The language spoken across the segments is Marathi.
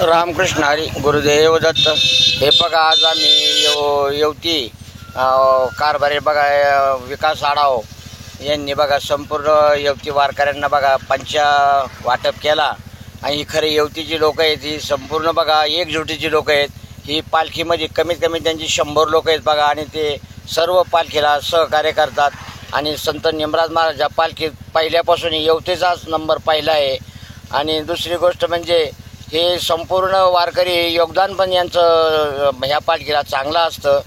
रामकृष्ण हरी गुरुदेव दत्त। हे बघा आज आम्ही येवती कारभारी बघा विकास आढाव यांनी बघा संपूर्ण येवती वारकऱ्यांना बघा पंचा वाटप केला आणि ही खरे येवतीची लोक आहेत, ही संपूर्ण बघा एकजुटीची लोक आहेत। ही पालखीमध्ये कमीत कमी त्यांची 100 लोक आहेत बघा आणि ते सर्व पालखीला सहकार्य करतात आणि संत निमराज महाराज पालखीत पहिल्यापासून येवतीचाच नंबर पहिला आहे। आणि दुसरी गोष्ट म्हणजे हे संपूर्ण वारकरी योगदान पण यांचं ह्या पालखीला चांगलं असतं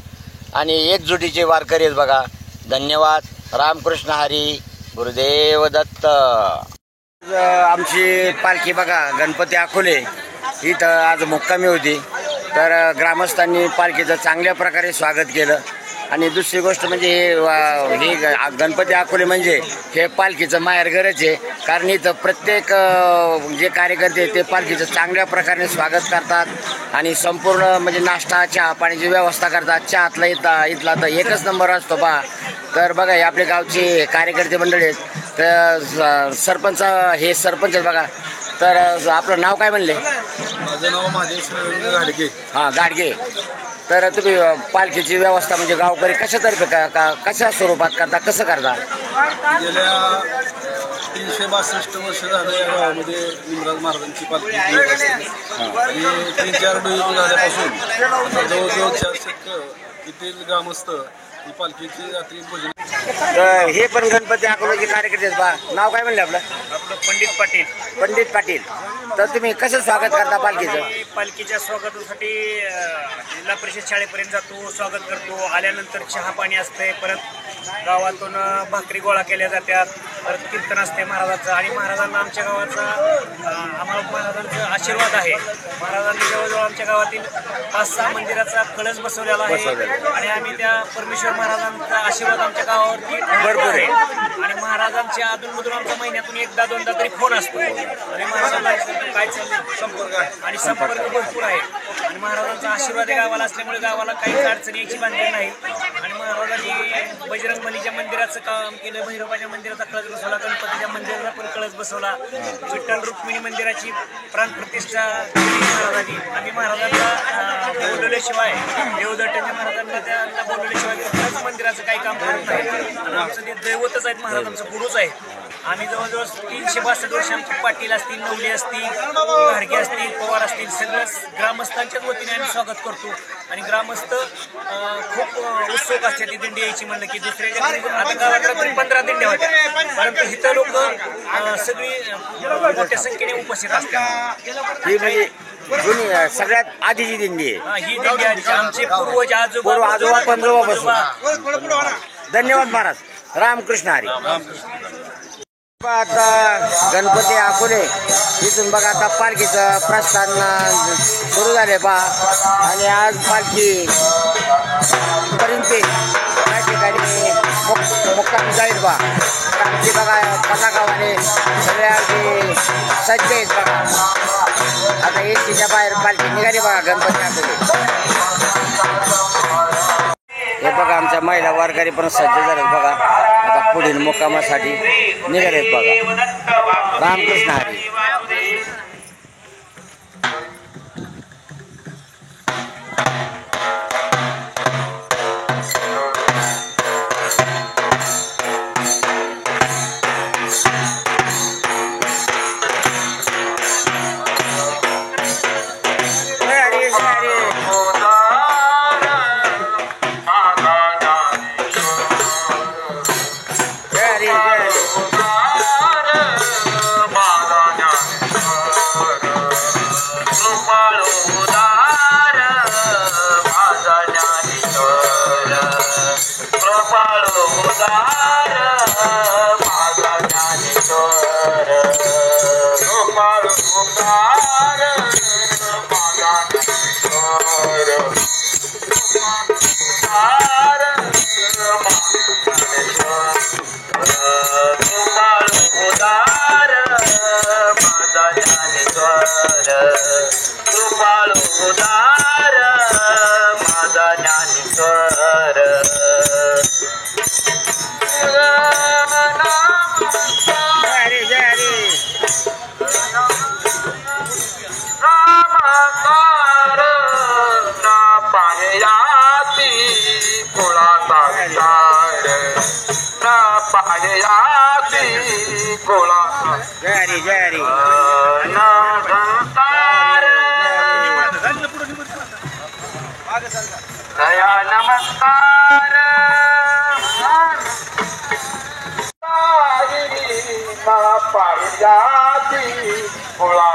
आणि एकजुटीचे वारकरी आहेत बघा। धन्यवाद। रामकृष्ण हरी गुरुदेव दत्त। आमची पालखी बघा गणपती अकोले इथं आज मुक्कामी होती, तर ग्रामस्थांनी पालखीचं चांगल्या प्रकारे स्वागत केलं। आणि दुसरी गोष्ट म्हणजे हे गणपती अकोले म्हणजे हे पालखीचं माहेरघरच आहे, कारण इथं प्रत्येक जे कार्यकर्ते ते पालखीचं चांगल्या प्रकारे स्वागत करतात आणि संपूर्ण म्हणजे नाश्ता चहा पाण्याची व्यवस्था करतात। चहातला इथला तर एकच नंबर असतो बा। तर बघा हे आपले गावचे कार्यकर्ते मंडळी आहेत, तर सरपंच हे सरपंच आहेत बघा। तर आपलं नाव काय म्हणले? माझं नाव महादेव गाडगे। हां गाडगे। तर तुम्ही पालखीची व्यवस्था म्हणजे गावकरी कशातर्फे कशा स्वरूपात करता, कसं करता? गेल्या 362 वर्ष झालं या गावामध्ये निमराज महाराजांची पालखी आणि 3-4 डोई झाल्यापासून जवळजवळ 400 येथील ग्रामस्थ ही पालखीची रात्री भोजन। तर हे पण गणपती अकोल्याचे कार्यकर्ते आहेत बा। नाव काय म्हणले आपलं? पंडित पाटील। पंडित पाटील। तर तुम्ही कसं स्वागत करता पालखीचं? पालखीच्या स्वागतासाठी जिल्हा परिषद शाळेपर्यंत जातो, स्वागत करतो। आल्यानंतर चहा पाणी असते, परत गावातून भाकरी गोळा केल्या जातात, परत कीर्तन असते महाराजांचं आणि महाराजांना आमच्या गावाचा आम्हाला महाराजांचा आशीर्वाद आहे। महाराजांनी जवळजवळ आमच्या गावातील 5-6 मंदिराचा कळस बसवलेला आहे आणि आम्ही त्या परमेश्वर महाराजांचा आशीर्वाद आमच्या गावावरती भरपूर आहे आणि महाराजांच्या अधूनमधून आमच्या महिन्यातून 1-2दा तरी फोन असतो आणि महाराजांना काय संपर्क भरपूर आहे आणि महाराजांचा आशीर्वाद गावाला असल्यामुळे गावाला काहीच अडचणी यायची बांधली नाही। आणि महाराजांनी बजरंग बलीच्या मंदिराचं काम केलं, भैरवाच्या मंदिराचा कळस बसवला, गणपतीच्या मंदिराला पण कळस बसवला, विठ्ठल रुक्मिणी मंदिराची प्राणप्रतिष्ठा केली महाराजांनी। आम्ही महाराजांना बोलवल्याशिवाय देवदत्तांच्या महाराजांना त्यांना बोलवल्याशिवाय खरंच मंदिराचं काही काम करत नाही आणि आमचं ते दैवतच आहेत, महाराजांचं गुरुच आहे। आम्ही जवळजवळ 362 वर्ष आमचे पाटील असतील, नवले असतील, घाडगे असतील, पवार असतील, सगळं ग्रामस्थांच्याच वतीने आम्ही स्वागत करतो आणि ग्रामस्थ खूप उत्सुक असतात ती दिंडी यायची म्हणलं की। दुसऱ्याच्या आता गावात रात्री 15 दिंड्या होत्या, परंतु इथं लोक सगळी मोठ्या संख्येने उपस्थित असतात। ही म्हणजे जुनी सगळ्यात आधीची दिंडी आहे ही दिंडी आमचे पूर्वज आजोबा पंजोबापासून। धन्यवाद महाराज। रामकृष्ण हरी। आता गणपती अकोले इथून बघा आता पालखीचं प्रस्थान सुरू झाले बा आणि आज पालखी पर्यंत त्या ठिकाणी मुक्कामी जाईल बा। आमची बघा पताकावाले सगळ्या सज्ज आहेत बघा। आता एसटीच्या बाहेर पालखी निघाली बघा गणपती अकोले। हे बघा आमच्या महिला वारकरी पण सज्ज झालेत बघा, आता पुढील मुक्कामासाठी निघालेत बघा। रामकृष्ण हरी। Rama जय हरी जय हरी नमस्कार पारिजाती मुळा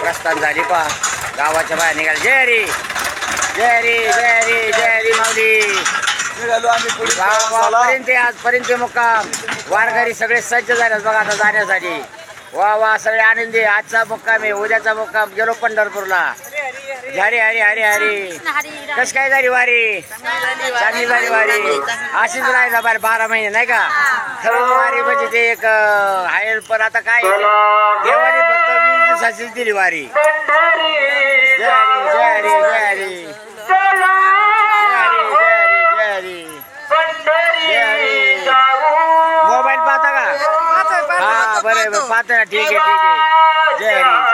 प्रस्थान झाली पा गावाच्या बाहेर निघाल. जय हरी जय हरी जय हरी जय हरी माऊली. निघालो आम्ही पुढे गावापर्यंत आजपर्यंत मुक्काम वारकरी सगळे सज्ज झाले बघा आता जाण्यासाठी. वा वा सगळे आनंदी. आजचा मुक्काम आहे, उद्याचा मुक्काम. गेलो पंढरपूरला. हरी हरी हरी हरी. कस काय झाली वारी? चांगली झाली वारी. अशीच राहिला बाहेर 12 महिने नाही का. खरं वारी म्हणजे ते एक आहे. पण आता काय देवाने फक्त 20 दिवसाचीच दिली वारी. जय हरी जय हरी जय हरी जय हरी. मोबाईल पाहता का? हा बरं पाहता ना. ठीक आहे ठीक आहे. जय हरी.